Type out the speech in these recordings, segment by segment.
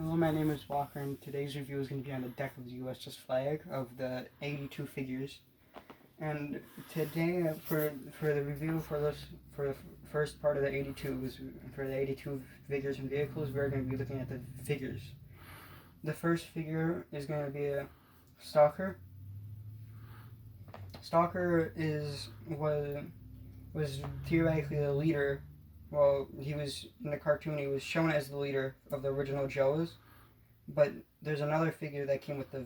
Hello, my name is Walker, and today's review is going to be on the deck of the USS Flag of the 82 figures. And today, for the review for the first part of the 82 is for the 82 figures and vehicles. We're going to be looking at the figures. The first figure is going to be a Stalker. Stalker was theoretically the leader. Well, he was in the cartoon. He was shown as the leader of the original Joes, but there's another figure that came with the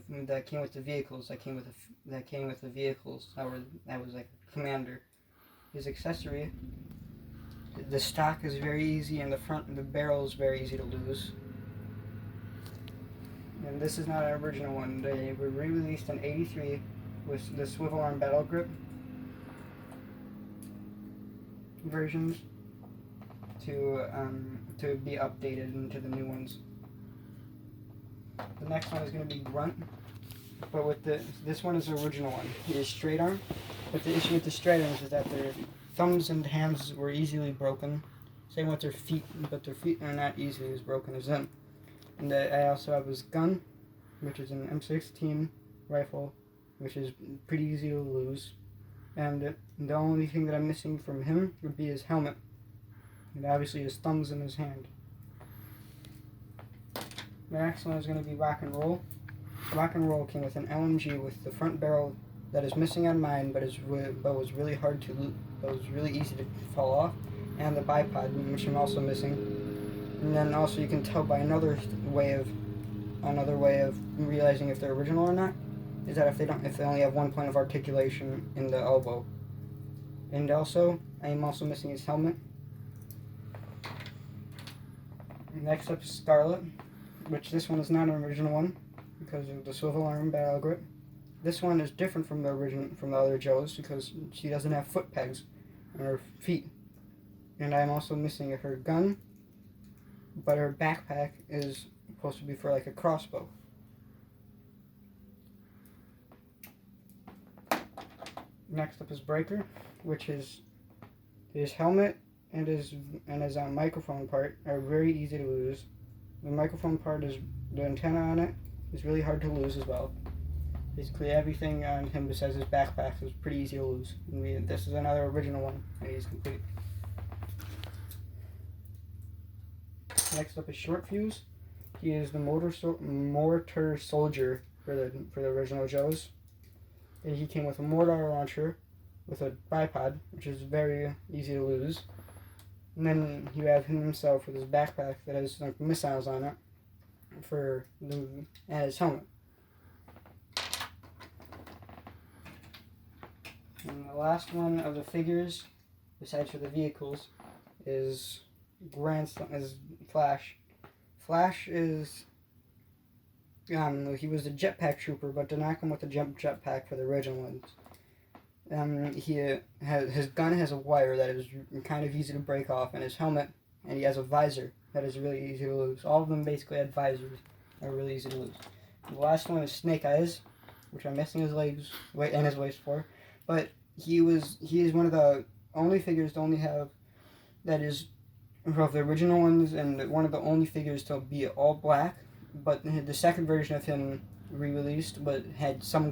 vehicles. That came with the vehicles. That was like a commander. His accessory. The stock is very easy, and the barrel is very easy to lose. And this is not an original one. They were re-released in '83 with the swivel arm battle grip versions to be updated into the new ones. The next one is going to be Grunt, but with this one is the original one. It is straight arm, but the issue with the straight arms is that their thumbs and hands were easily broken. Same with their feet, but their feet are not easily as broken as them. And I also have his gun, which is an M16 rifle, which is pretty easy to lose. And the only thing that I'm missing from him would be his helmet. And obviously his thumbs in his hand. The next one is going to be Rock and Roll. Rock and Roll came with an LMG with the front barrel that is missing on mine, but was really hard to loot, but was really easy to fall off, and the bipod, which I'm also missing. And then also you can tell by another way of realizing if they're original or not, is that if they only have one point of articulation in the elbow. And also, I am also missing his helmet. Next up is Scarlet, which this one is not an original one because of the swivel arm battle grip. This one is different from the other Joes because she doesn't have foot pegs on her feet. And I'm also missing her gun, but her backpack is supposed to be for like a crossbow. Next up is Breaker, which is his helmet and his microphone part are very easy to lose. The microphone part is the antenna on it is really hard to lose as well. Basically everything on him besides his backpack is pretty easy to lose. And this is another original one, and he's complete. Next up is Short Fuse. He is the mortar soldier for the original Joes. And he came with a mortar launcher with a bipod, which is very easy to lose. And then you have him himself with his backpack that has like missiles on it and his helmet. And the last one of the figures, besides for the vehicles, is Flash. Flash is he was a jetpack trooper, but did not come with a jetpack for the original ones. His gun has a wire that is kind of easy to break off, and his helmet, and he has a visor that is really easy to lose. All of them basically had visors that are really easy to lose. The last one is Snake Eyes, which I'm missing his legs and his waist for, but he is one of the only figures to only have that is of the original ones, and one of the only figures to be all black. But the second version of him re-released, but had some